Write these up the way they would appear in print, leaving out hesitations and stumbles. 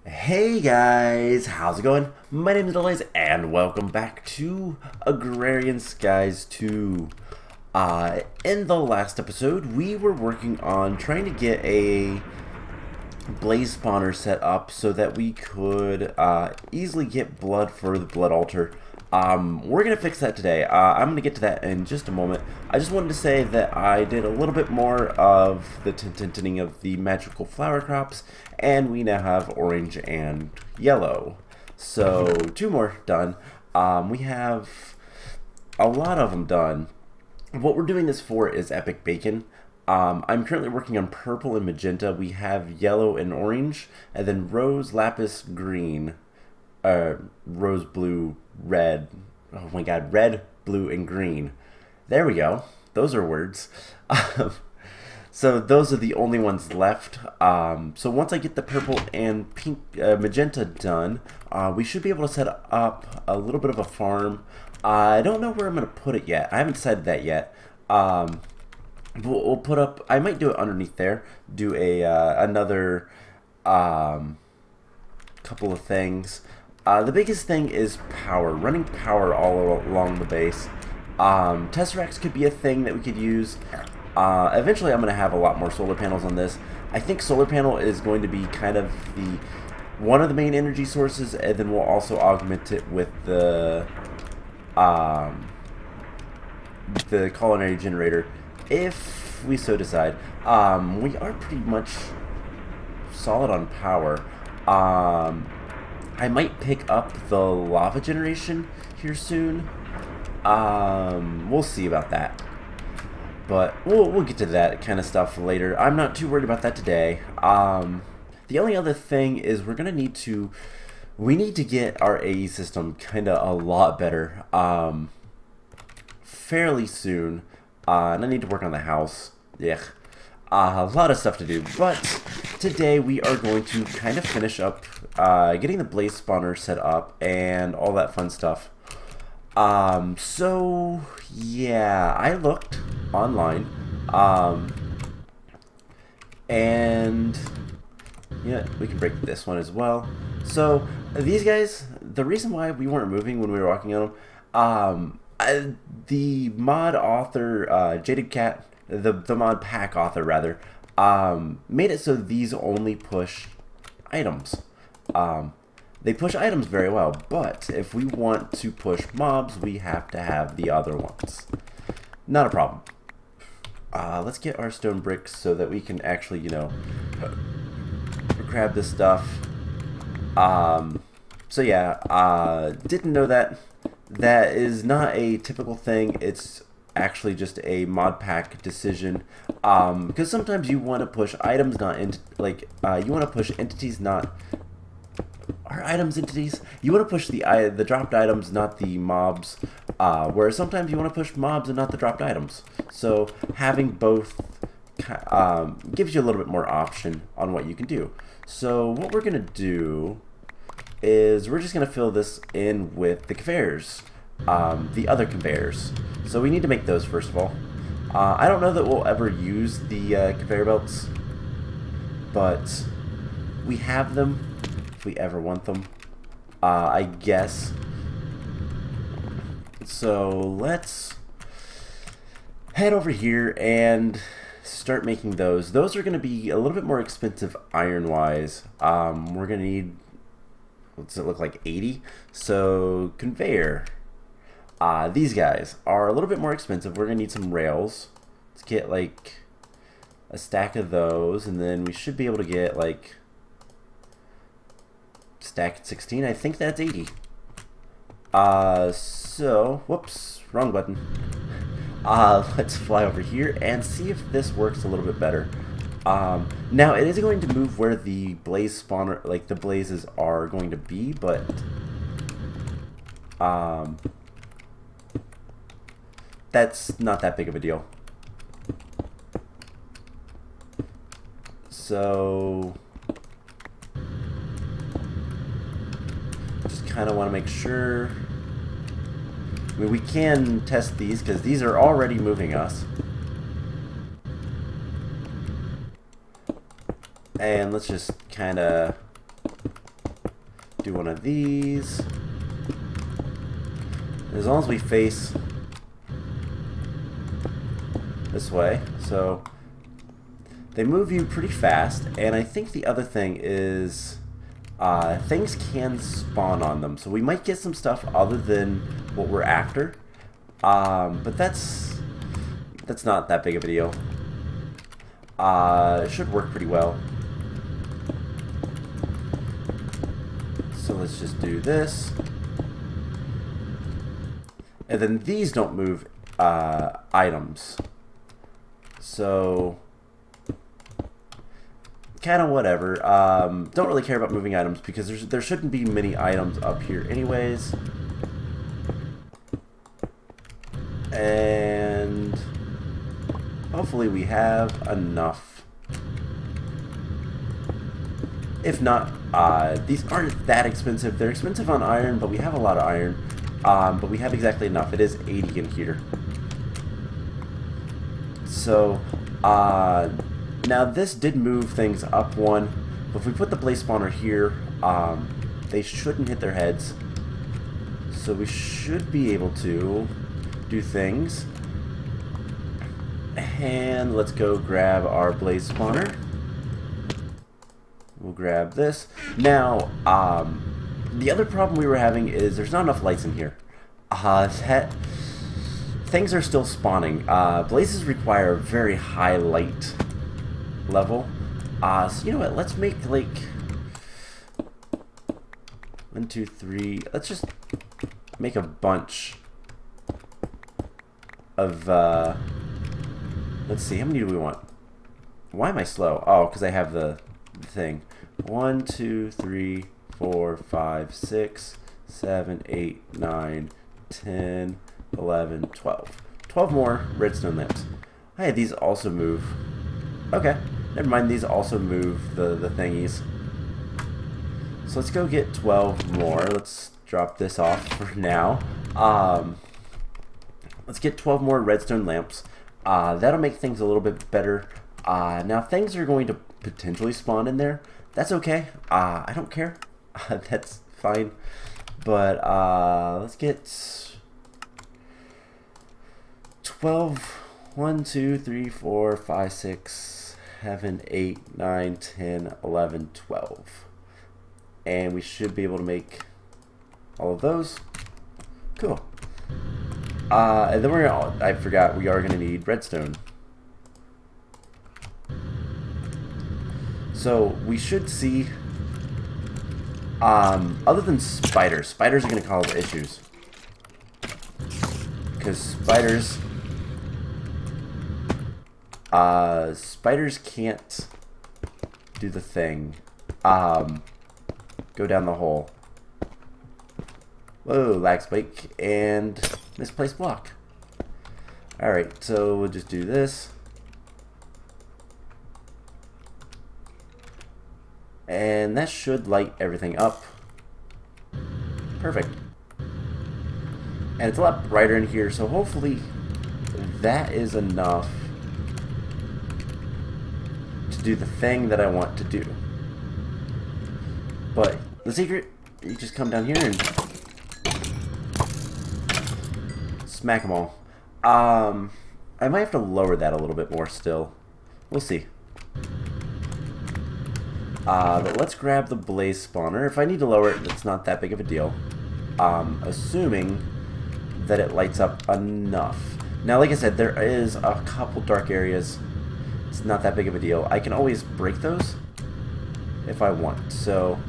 Hey guys, how's it going? My name is Delays and welcome back to Agrarian Skies 2. In the last episode, we were working on trying to get a blaze spawner set up so that we could easily get blood for the blood altar. We're going to fix that today. I'm going to get to that in just a moment. I just wanted to say that I did a little bit more of the tinting of the magical flower crops, and we now have orange and yellow. So, two more done. We have a lot of them done. What we're doing this for is epic bacon. I'm currently working on purple and magenta. We have yellow and orange, and then rose, lapis, green, rose, blue, red. Oh my god, red, blue, and green. There we go. Those are words. So those are the only ones left. So once I get the purple and pink, magenta done, we should be able to set up a little bit of a farm. I don't know where I'm going to put it yet. I haven't decided that yet. We'll put up, I might do it underneath there, do a another couple of things. The biggest thing is power, running power all along the base. Tesseracts could be a thing that we could use. Eventually I'm going to have a lot more solar panels on this. I think solar panel is going to be kind of one of the main energy sources, and then we'll also augment it with the culinary generator, if we so decide. We are pretty much solid on power. I might pick up the lava generation here soon. We'll see about that. But we'll get to that kind of stuff later. I'm not too worried about that today. The only other thing is we need to get our AE system kind of a lot better fairly soon. And I need to work on the house. Yeah. A lot of stuff to do, but today we are going to kind of finish up getting the blaze spawner set up and all that fun stuff. So yeah, I looked online, and yeah, we can break this one as well. So these guys, the reason why we weren't moving when we were walking on them, the mod author, Jaded Cat, the mod pack author rather, made it so these only push items. They push items very well, but if we want to push mobs, we have to have the other ones. Not a problem. Let's get our stone bricks so that we can actually, you know, grab this stuff. So yeah, didn't know that. That is not a typical thing. It's actually just a mod pack decision, because sometimes you want to push items, not you want to push entities, not are items entities. You want to push the dropped items, not the mobs, whereas sometimes you want to push mobs and not the dropped items. So having both gives you a little bit more option on what you can do. So what we're gonna do is we're just gonna fill this in with the conveyors, the other conveyors. So we need to make those first of all. I don't know that we'll ever use the conveyor belts, but we have them if we ever want them, I guess. So let's head over here and start making those. Those are going to be a little bit more expensive iron-wise. We're going to need, what's it look like, 80? So conveyor. These guys are a little bit more expensive. We're going to need some rails. Let's get like a stack of those, and then we should be able to get like stack 16. I think that's 80. So, whoops, wrong button. Let's fly over here and see if this works a little bit better. Now it is going to move where the blaze spawner, like the blazes are going to be, but that's not that big of a deal. So just kind of want to make sure. I mean, we can test these because these are already moving us. And let's just kind of do one of these. As long as we face this way, so they move you pretty fast. And I think the other thing is things can spawn on them, so we might get some stuff other than what we're after, but that's not that big of a deal. It should work pretty well. So let's just do this. And then these don't move items. So, kind of whatever. Don't really care about moving items because there shouldn't be many items up here anyways. And hopefully we have enough. If not, these aren't that expensive. They're expensive on iron, but we have a lot of iron. But we have exactly enough. It is 80 in here. So, now this did move things up one. But if we put the blaze spawner here, they shouldn't hit their heads. So we should be able to do things. And let's go grab our blaze spawner. We'll grab this. Now, the other problem we were having is there's not enough lights in here. Things are still spawning. Blazes require a very high light level. So you know what? Let's make like 1, 2, 3. Let's just make a bunch of. Let's see. How many do we want? Why am I slow? Oh, because I have the thing. 1, 2, 3, 4, 5, 6, 7, 8, 9, 10, 11, 12. 12 more redstone lamps. Hey, these also move. Okay, never mind. These also move the thingies. So let's go get 12 more. Let's drop this off for now. Let's get 12 more redstone lamps. That'll make things a little bit better. Now things are going to potentially spawn in there. That's okay. I don't care. That's fine. But let's get 12. 1, 2, 3, 4, 5, 6, 7, 8, 9, 10, 11, 12. And we should be able to make all of those. Cool. And then we're gonna, I forgot, we are going to need redstone. So we should see, other than spiders are going to cause issues. Because spiders can't do the thing. Go down the hole. Whoa, lag spike and misplaced block. Alright, so we'll just do this. And that should light everything up. Perfect. And it's a lot brighter in here, so hopefully that is enough to do the thing that I want to do. But the secret, you just come down here and smack them all. I might have to lower that a little bit more still. We'll see. But let's grab the blaze spawner. If I need to lower it, it's not that big of a deal. Assuming that it lights up enough. Now, like I said, there is a couple dark areas. It's not that big of a deal. I can always break those if I want. So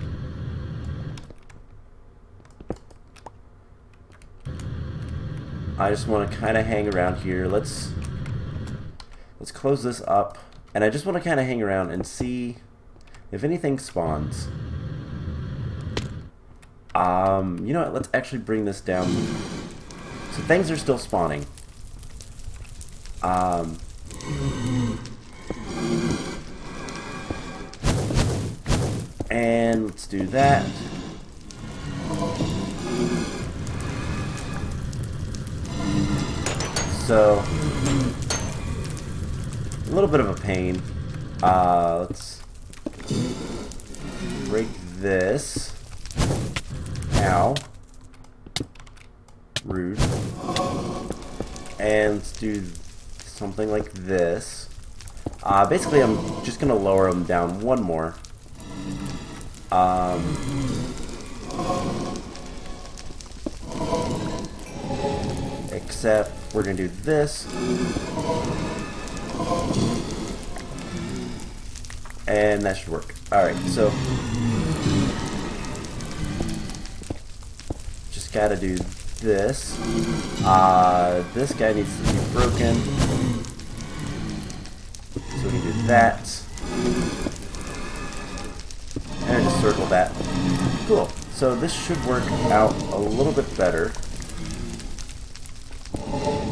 I just want to kind of hang around here. Let's close this up, and I just want to kind of hang around and see if anything spawns. You know what? Let's actually bring this down. So things are still spawning. And let's do that. So a little bit of a pain. Let's break this. Ow. Rude. And let's do something like this. Basically, I'm just going to lower them down one more. Except we're going to do this. And that should work. Alright, so just gotta do this. This guy needs to be broken. So we can do that. And just circle that. Cool. So this should work out a little bit better.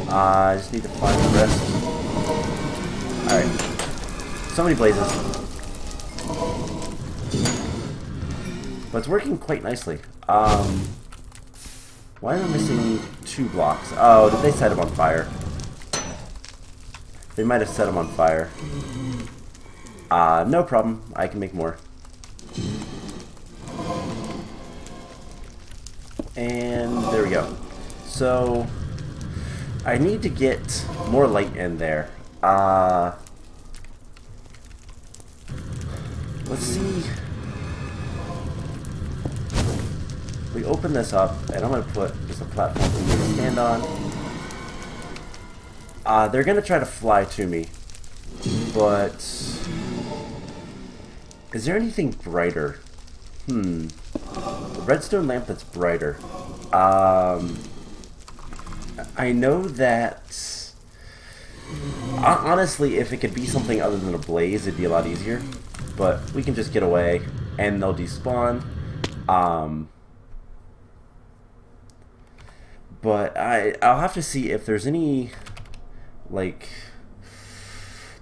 I just need to find the rest. Alright. So many blazes. But it's working quite nicely. Why am I missing 2 blocks? Oh, did they set them on fire? They might have set them on fire. No problem. I can make more. And there we go. So I need to get more light in there. Let's see. We open this up, and I'm going to put just a platform for me to stand on. They're going to try to fly to me, but is there anything brighter? The redstone lamp that's brighter. I know that, honestly, if it could be something other than a blaze, it'd be a lot easier, but we can just get away, and they'll despawn. But I'll have to see if there's any, like,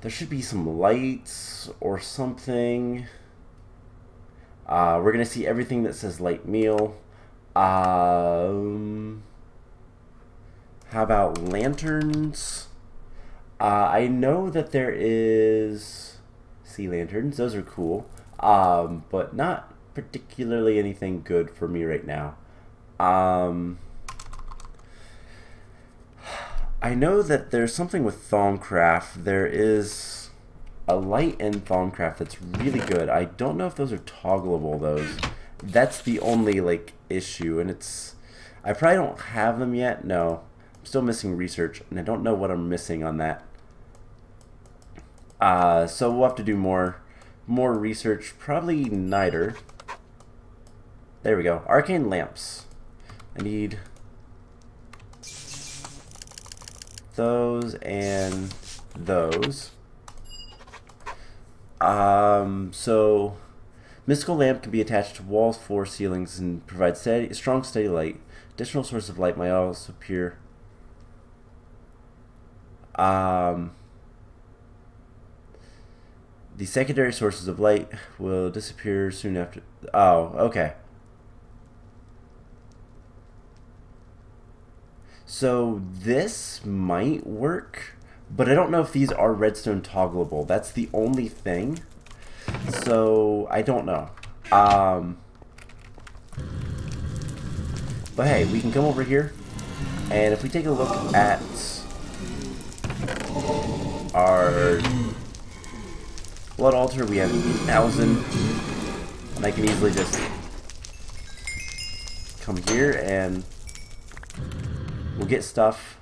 there should be some lights or something. We're going to see everything that says light meal. How about lanterns? I know that there is sea lanterns. Those are cool. But not particularly anything good for me right now. I know that there's something with Thaumcraft. There is a light in Thaumcraft that's really good. I don't know if those are toggleable, those. That's the only, like, issue, and it's... I probably don't have them yet. No. I'm still missing research, and I don't know what I'm missing on that. So we'll have to do more research. Probably Niter. There we go. Arcane lamps. I need those and those. So mystical lamp can be attached to walls, floors, ceilings, and provide strong, steady light. Additional source of light might also appear. The secondary sources of light will disappear soon after. Oh, okay. So this might work, but I don't know if these are redstone toggleable. That's the only thing. So I don't know. But hey, we can come over here, and if we take a look at our blood altar, we have 8,000, and I can easily just come here and we'll get stuff.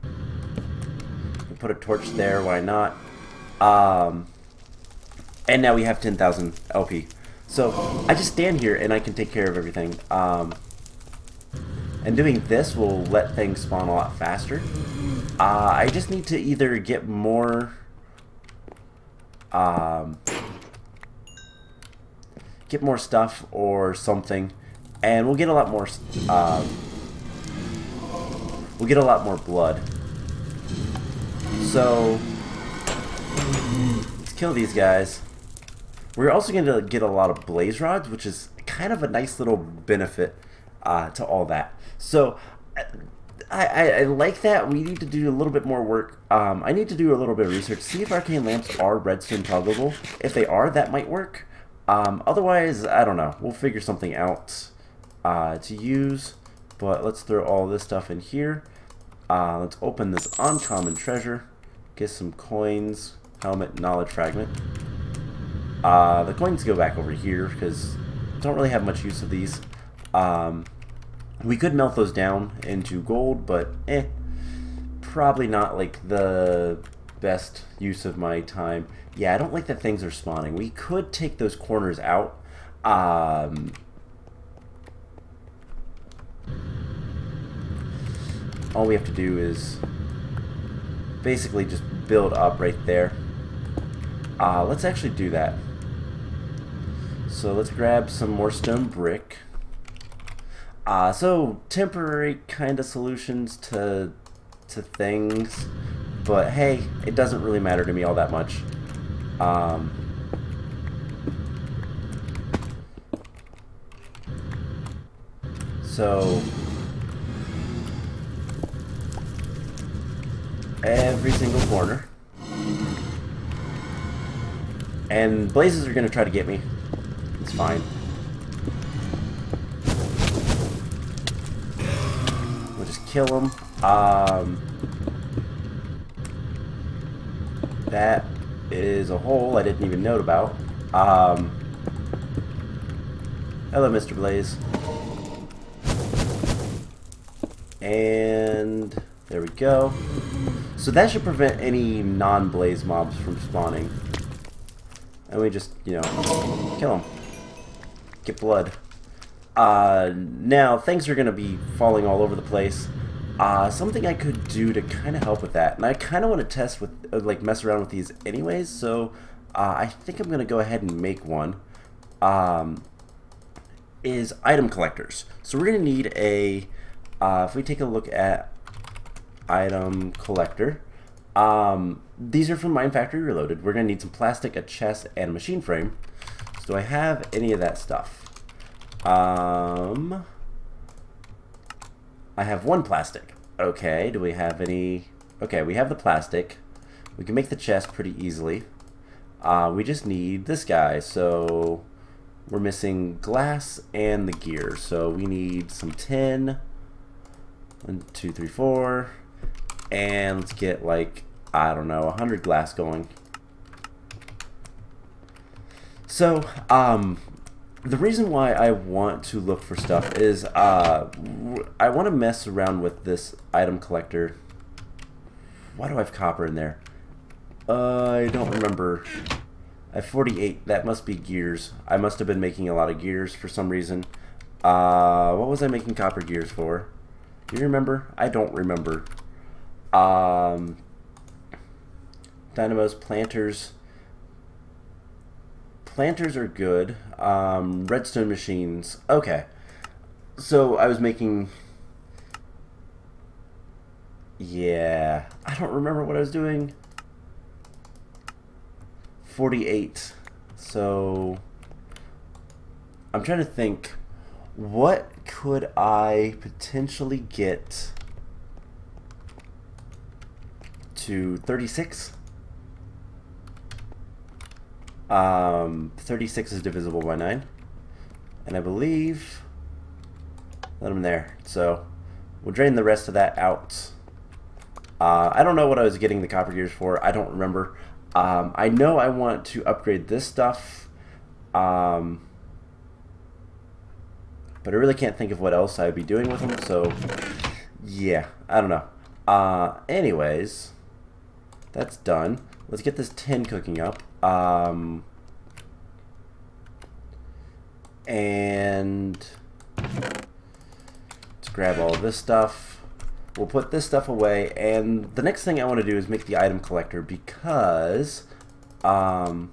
We'll put a torch there, why not? And now we have 10,000 LP. So I just stand here and I can take care of everything. And doing this will let things spawn a lot faster. I just need to either get more stuff or something, and we'll get a lot more blood. So let's kill these guys. We're also going to get a lot of blaze rods, which is kind of a nice little benefit to all that. So I like that. We need to do a little bit more work. I need to do a little bit of research, see if arcane lamps are redstone toggleable. If they are, that might work. Otherwise, I don't know. We'll figure something out. to use, but let's throw all this stuff in here. Let's open this uncommon treasure, get some coins, helmet, knowledge fragment. The coins go back over here because don't really have much use of these. We could melt those down into gold, but probably not like the best use of my time. Yeah, I don't like that things are spawning. We could take those corners out. All we have to do is basically just build up right there. Let's actually do that. So let's grab some more stone brick. So temporary kind of solutions to things, but hey, it doesn't really matter to me all that much. So every single corner, and blazes are gonna try to get me. It's fine. We'll just kill them. That is a hole I didn't even note about. Hello, Mr. Blaze. And there we go. So that should prevent any non-blaze mobs from spawning. And we just, you know, kill them. Get blood. Now, things are going to be falling all over the place. Something I could do to kind of help with that, and I kind of want to test with, like, mess around with these anyways, so I think I'm going to go ahead and make one, is item collectors. So we're going to need a, if we take a look at item collector, these are from Mine Factory Reloaded. We're going to need some plastic, a chest, and a machine frame. So do I have any of that stuff? I have one plastic. Okay, do we have any? Okay, we have the plastic. We can make the chest pretty easily. We just need this guy. So we're missing glass and the gear. So we need some tin. 1, 2, 3, 4. And let's get, like, I don't know, 100 glass going. So, the reason why I want to look for stuff is I want to mess around with this item collector. Why do I have copper in there? I don't remember. I have 48. That must be gears. I must have been making a lot of gears for some reason. What was I making copper gears for? Do you remember? I don't remember. Dynamos, planters. Planters are good. Redstone machines. Okay. So I was making... Yeah. I don't remember what I was doing. 48. So... I'm trying to think. What could I potentially get to 36? 36 is divisible by 9, and I believe let them there, so we'll drain the rest of that out. I don't know what I was getting the copper gears for. I don't remember. I know I want to upgrade this stuff, but I really can't think of what else I would be doing with them, so yeah, I don't know. Anyways, that's done. Let's get this tin cooking up. And let's grab all of this stuff. We'll put this stuff away, and the next thing I want to do is make the item collector, because I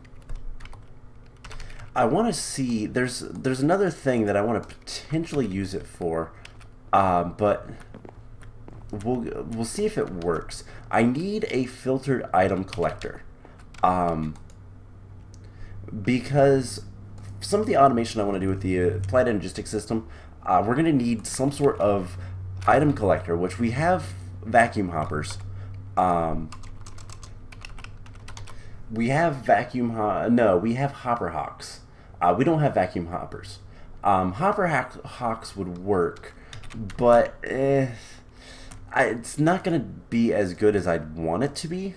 want to see, there's another thing that I want to potentially use it for, but we'll see if it works. I need a filtered item collector. Because some of the automation I want to do with the applied logistics system, we're going to need some sort of item collector, which we have vacuum hoppers. We have we have hopper hawks. We don't have vacuum hoppers. Hawks would work, but it's not going to be as good as I'd want it to be.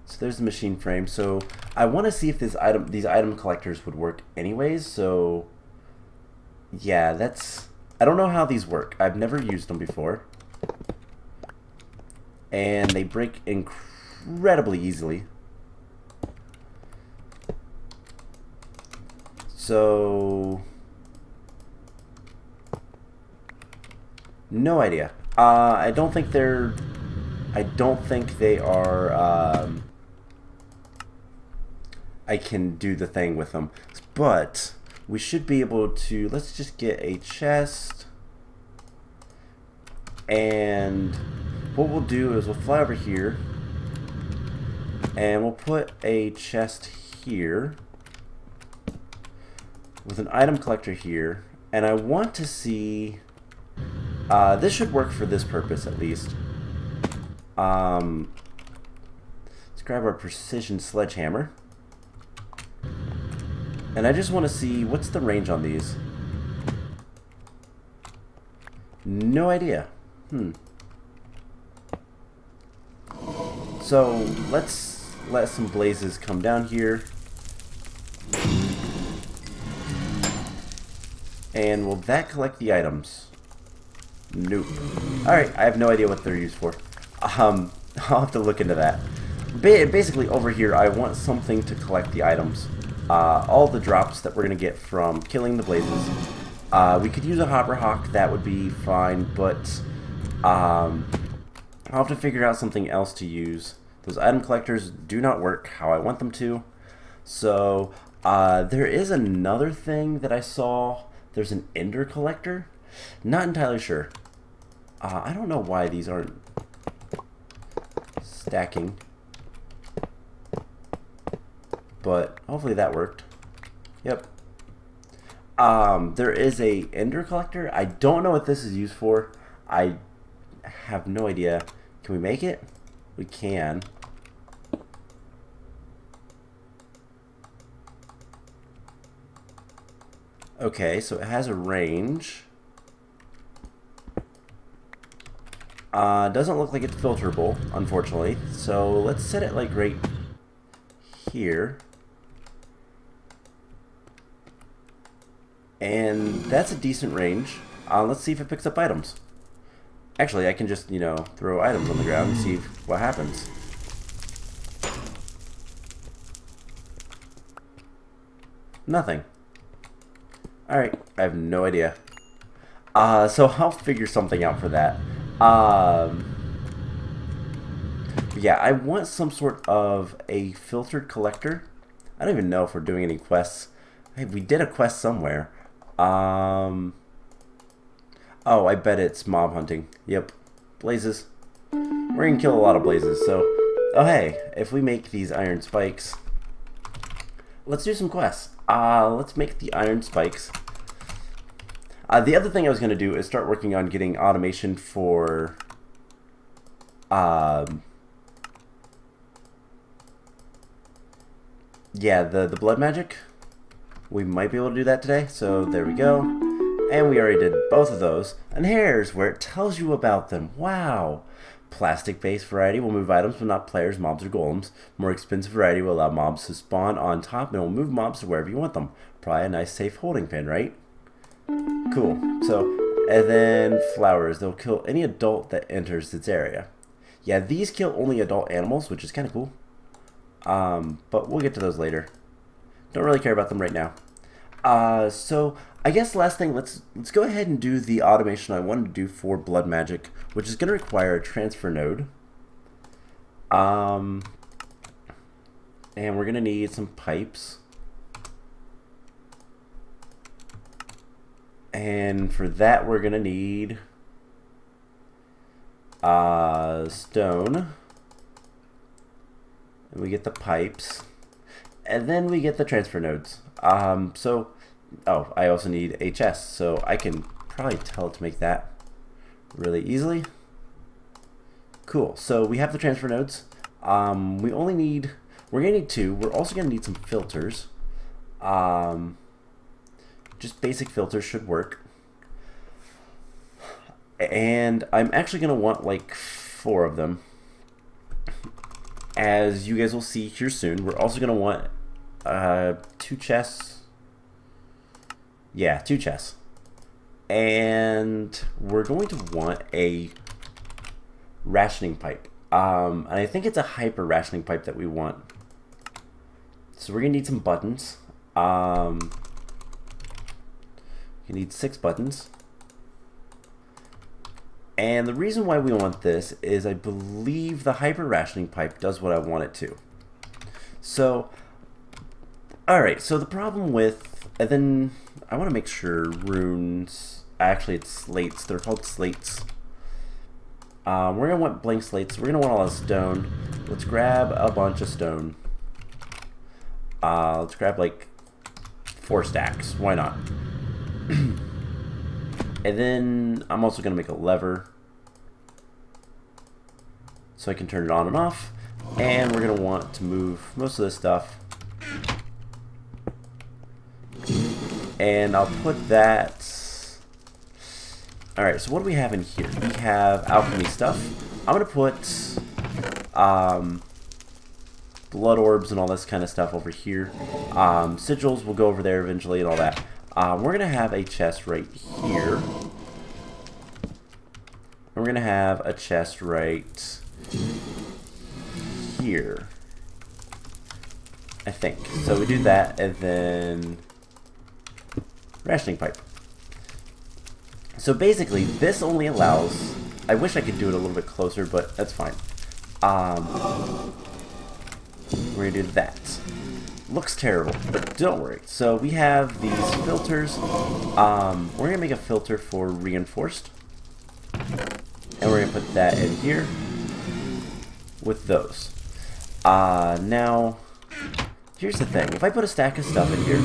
So there's the machine frame. So I want to see if these item collectors would work anyways. So yeah, I don't know how these work. I've never used them before. And they break incredibly easily. So no idea. I don't think they are. I can do the thing with them, but we should be able to. Let's just get a chest, and what we'll do is we'll fly over here, and we'll put a chest here with an item collector here, and I want to see. This should work for this purpose at least. Let's grab our precision sledgehammer. And I just want to see what's the range on these. No idea. So let's let some blazes come down here. And will that collect the items? Nope. Alright, I have no idea what they're used for. I'll have to look into that. Basically, over here, I want something to collect the items. All the drops that we're going to get from killing the blazes. We could use a hawk, that would be fine, but I'll have to figure out something else to use. Those item collectors do not work how I want them to. So, there is another thing that I saw. There's an ender collector. Not entirely sure. I don't know why these aren't stacking. But hopefully that worked. Yep. There is a ender collector. I don't know what this is used for. I have no idea. Can we make it? We can. Okay, so it has a range. Doesn't look like it's filterable, unfortunately. So let's set it like right here. And that's a decent range. Let's see if it picks up items. Actually, I can just, you know, throw items on the ground and see what happens. Nothing. Alright, I have no idea. So I'll figure something out for that. Yeah, I want some sort of a filtered collector. I don't even know if we're doing any quests. Hey, we did a quest somewhere. Oh, I bet it's mob hunting. Yep. Blazes. We're gonna kill a lot of blazes, so... Oh, hey, if we make these iron spikes... Let's do some quests. Let's make the iron spikes. The other thing I was gonna do is start working on getting automation for... yeah, the blood magic. We might be able to do that today, so there we go. And we already did both of those. And here's where it tells you about them. Wow! Plastic-based variety will move items, but not players, mobs, or golems. More expensive variety will allow mobs to spawn on top and will move mobs to wherever you want them. Probably a nice safe holding pen, right? Cool. So, and then flowers. They'll kill any adult that enters its area. Yeah, these kill only adult animals, which is kind of cool. But we'll get to those later. Don't really care about them right now. So I guess last thing, let's go ahead and do the automation I wanted to do for blood magic, which is going to require a transfer node. And we're going to need some pipes. And for that we're going to need stone. And we get the pipes. And then we get the transfer nodes. Oh, I also need a chest, so I can probably tell it to make that really easily. Cool, so we have the transfer nodes. We're gonna need 2. We're also gonna need some filters. just basic filters should work. And I'm actually going to want like 4 of them. As you guys will see here soon, we're also going to want 2 chests. Yeah, 2 chests. And we're going to want a rationing pipe. And I think it's a hyper rationing pipe that we want. So we're going to need some buttons. You need 6 buttons. And the reason why we want this is I believe the hyper rationing pipe does what I want it to. So, alright, so the problem with, and then I want to make sure runes, actually it's slates, they're called slates. We're going to want blank slates, we're going to want all the stone. Let's grab a bunch of stone. Let's grab like 4 stacks, why not? And then I'm also going to make a lever so I can turn it on and off. And we're going to want to move most of this stuff. And I'll put that... Alright, so what do we have in here? We have alchemy stuff. I'm going to put blood orbs and all this kind of stuff over here. Sigils will go over there eventually and all that. We're going to have a chest right here. And we're going to have a chest right here. I think. So we do that and then rationing pipe. So basically this only allows, I wish I could do it a little bit closer, but that's fine. We're going to do that. Looks terrible, but don't worry. So we have these filters. We're going to make a filter for reinforced. And we're going to put that in here with those. Now, here's the thing. If I put a stack of stuff in here,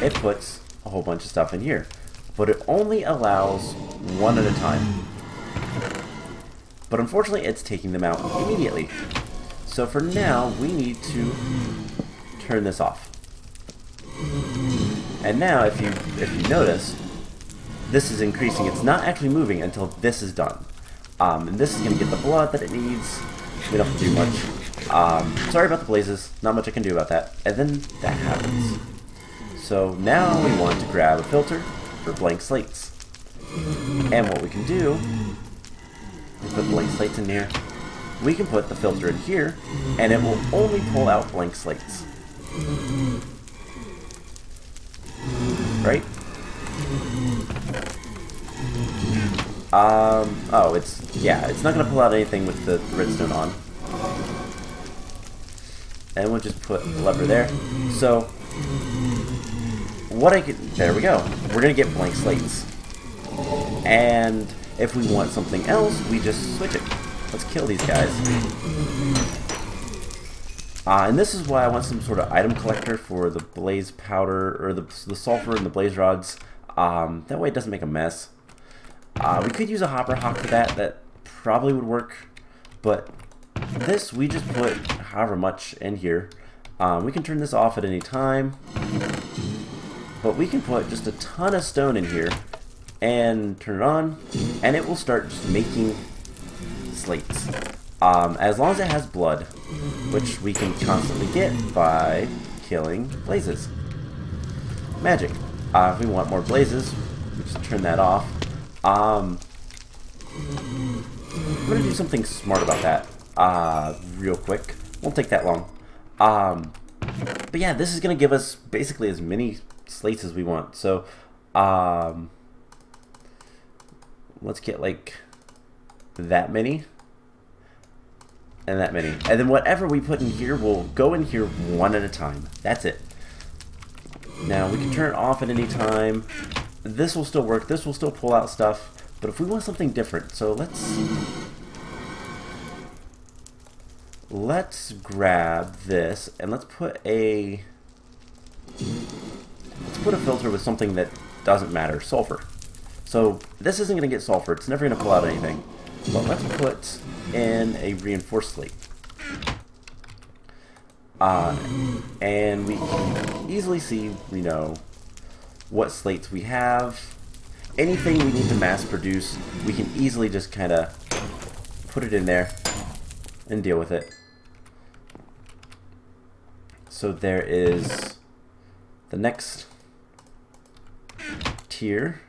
it puts a whole bunch of stuff in here. But it only allows 1 at a time. But unfortunately, it's taking them out immediately. So for now, we need to turn this off. And now, if you notice, this is increasing. It's not actually moving until this is done. And this is going to get the blood that it needs. We don't have to do much. Sorry about the blazes. Not much I can do about that. And then that happens. So now we want to grab a filter for blank slates. And what we can do is put blank slates in here. We can put the filter in here, and it will only pull out blank slates. Right? Oh, it's not going to pull out anything with the redstone on. And we'll just put the lever there. So, what I could, there we go. We're going to get blank slates. And if we want something else, we just switch it. Let's kill these guys. And this is why I want some sort of item collector for the blaze powder, or the sulfur and the blaze rods. That way it doesn't make a mess. We could use a hopper hawk for that. That probably would work. But this, we just put however much in here. We can turn this off at any time. But we can put just a ton of stone in here and turn it on. And it will start just making slates. As long as it has blood, which we can constantly get by killing blazes. Magic. If we want more blazes, we just turn that off. I'm going to do something smart about that real quick. Won't take that long. But yeah, this is going to give us basically as many slates as we want. So, let's get like that many. And that many. And then whatever we put in here will go in here 1 at a time. That's it. Now, we can turn it off at any time. This will still work. This will still pull out stuff. But if we want something different, so let's grab this and let's put a filter with something that doesn't matter, sulfur. So this isn't going to get sulfur. It's never going to pull out anything. But let's put in a reinforced slate. And we can easily see, you know, what slates we have. Anything we need to mass produce, we can easily just kind of put it in there and deal with it. So there is the next tier,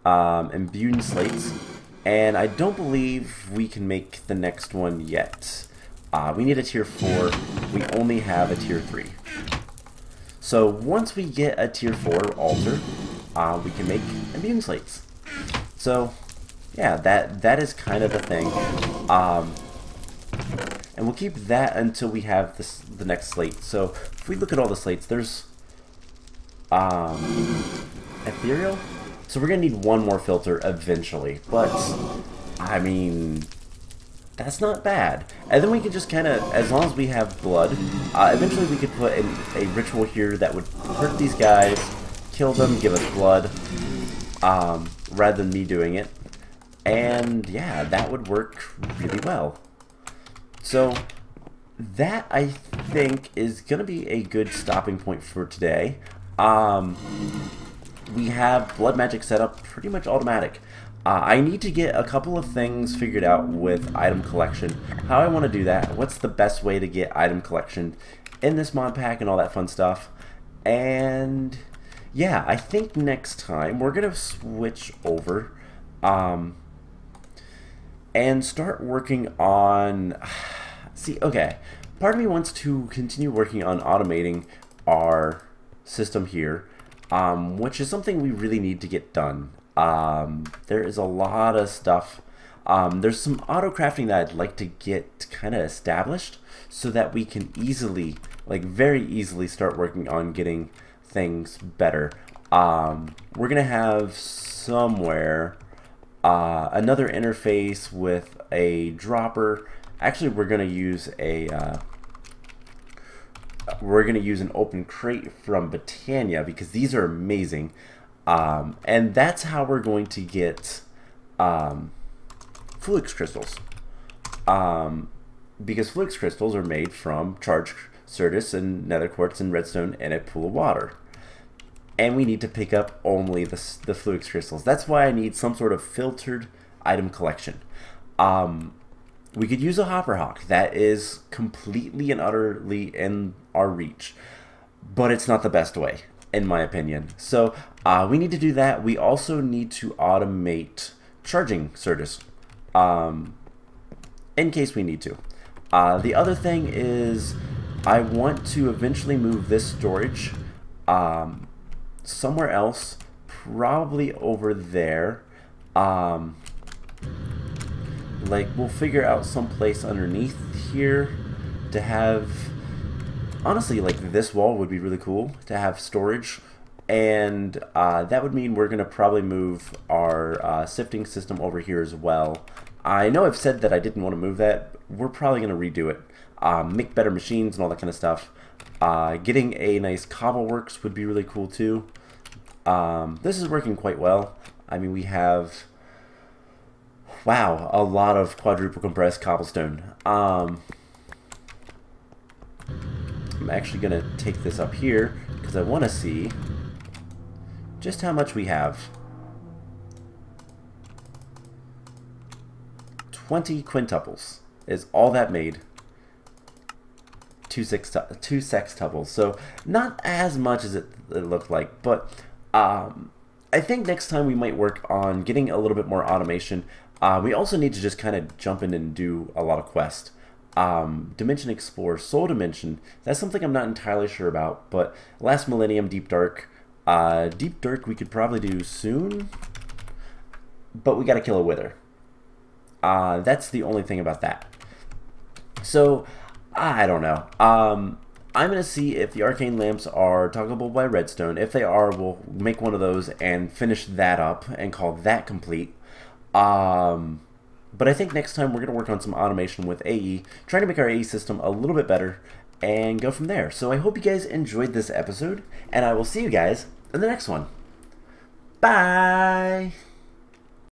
imbued slates, and I don't believe we can make the next one yet. We need a tier 4, we only have a tier 3. So once we get a tier 4 altar, we can make imbued slates. So yeah, that is kind of the thing. And we'll keep that until we have the next slate. So if we look at all the slates, there's ethereal. So we're gonna need one more filter eventually, but I mean, that's not bad. And then we can just kind of, as long as we have blood, eventually we could put in a ritual here that would hurt these guys, kill them, give us blood, rather than me doing it. And yeah, that would work really well. So that, I think, is going to be a good stopping point for today. We have blood magic set up pretty much automatic. I need to get a couple of things figured out with item collection. How I want to do that, what's the best way to get item collection in this mod pack and all that fun stuff. And yeah, I think next time we're going to switch over and start working on... See, okay, part of me wants to continue working on automating our system here, which is something we really need to get done. There is a lot of stuff. There's some auto crafting that I'd like to get kind of established so that we can easily, like very easily, start working on getting things better. We're gonna have somewhere another interface with a dropper. Actually, we're gonna use an open crate from Botania because these are amazing. And that's how we're going to get Flux crystals. Because Flux crystals are made from charged Certus and nether quartz and redstone and a pool of water. And we need to pick up only the Flux crystals. That's why I need some sort of filtered item collection. We could use a hopper hawk. That is completely and utterly in our reach. But it's not the best way, in my opinion. So we need to do that. We also need to automate charging Certus in case we need to. The other thing is I want to eventually move this storage somewhere else, probably over there. Like, we'll figure out some place underneath here to have... Honestly, like, this wall would be really cool to have storage. And that would mean we're going to probably move our sifting system over here as well. I know I've said that I didn't want to move that. We're probably going to redo it. Make better machines and all that kind of stuff. Getting a nice cobble works would be really cool too. This is working quite well. I mean, we have... Wow, a lot of quadruple compressed cobblestone. I'm actually going to take this up here because I want to see just how much we have. 20 quintuples is all that made. Two sextuples. So not as much as it looked like, but I think next time we might work on getting a little bit more automation. We also need to just kind of jump in and do a lot of quests. Dimension Explorer, Soul Dimension, that's something I'm not entirely sure about, but Last Millennium, Deep Dark. Deep Dark we could probably do soon, but we gotta kill a Wither. That's the only thing about that. So, I don't know. I'm gonna see if the arcane lamps are toggleable by redstone. If they are, we'll make one of those and finish that up and call that complete. But I think next time we're going to work on some automation with AE, trying to make our AE system a little bit better, and go from there. So I hope you guys enjoyed this episode, and I will see you guys in the next one. Bye!